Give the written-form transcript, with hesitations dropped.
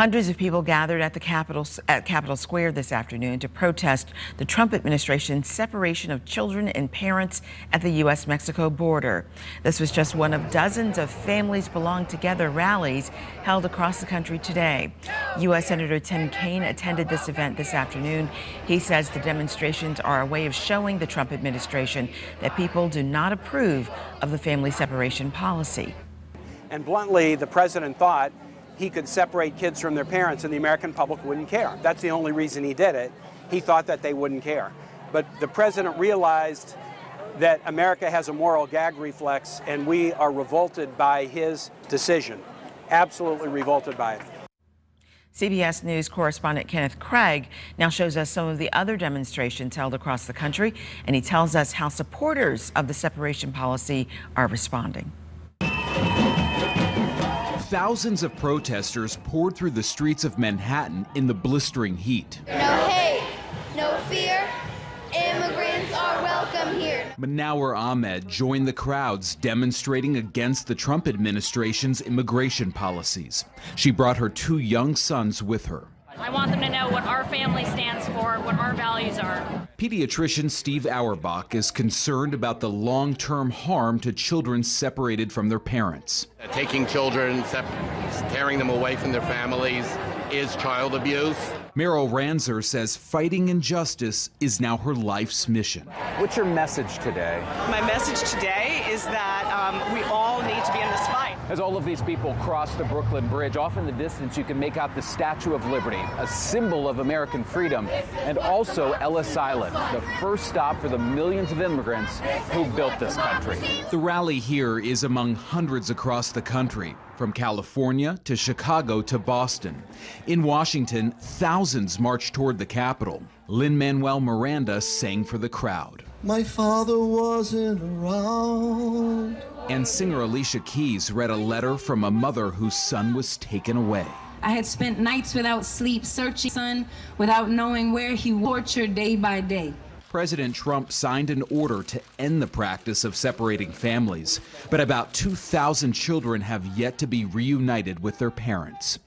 Hundreds of people gathered at Capitol Square this afternoon to protest the Trump administration's separation of children and parents at the U.S.-Mexico border. This was just one of dozens of Families Belong Together rallies held across the country today. U.S. Senator Tim Kaine attended this event this afternoon. He says the demonstrations are a way of showing the Trump administration that people do not approve of the family separation policy. And bluntly, the president thought he could separate kids from their parents and the American public wouldn't care. That's the only reason he did it. He thought that they wouldn't care. But the president realized that America has a moral gag reflex, and we are revolted by his decision. Absolutely revolted by it. CBS News correspondent Kenneth Craig now shows us some of the other demonstrations held across the country, and he tells us how supporters of the separation policy are responding. Thousands of protesters poured through the streets of Manhattan in the blistering heat. No hate, no fear, immigrants are welcome here. Manawar Ahmed joined the crowds demonstrating against the Trump administration's immigration policies. She brought her 2 young sons with her. I want them to know what our family stands for, what our values are. Pediatrician Steve Auerbach is concerned about the long-term harm to children separated from their parents. Taking children, tearing them away from their families is child abuse. Meryl Ranzer says fighting injustice is now her life's mission. What's your message today? My message today is that we all need to be in this fight. As all of these people cross the Brooklyn Bridge, off in the distance you can make out the Statue of Liberty, a symbol of American freedom, and also Ellis Island, the first stop for the millions of immigrants who built this country. The rally here is among hundreds across the country, from California to Chicago to Boston. In Washington, thousands marched toward the Capitol. Lin-Manuel Miranda sang for the crowd. My father wasn't around. And singer Alicia Keys read a letter from a mother whose son was taken away. I had spent nights without sleep, searching son without knowing where he was, tortured day by day. President Trump signed an order to end the practice of separating families, but about 2,000 children have yet to be reunited with their parents.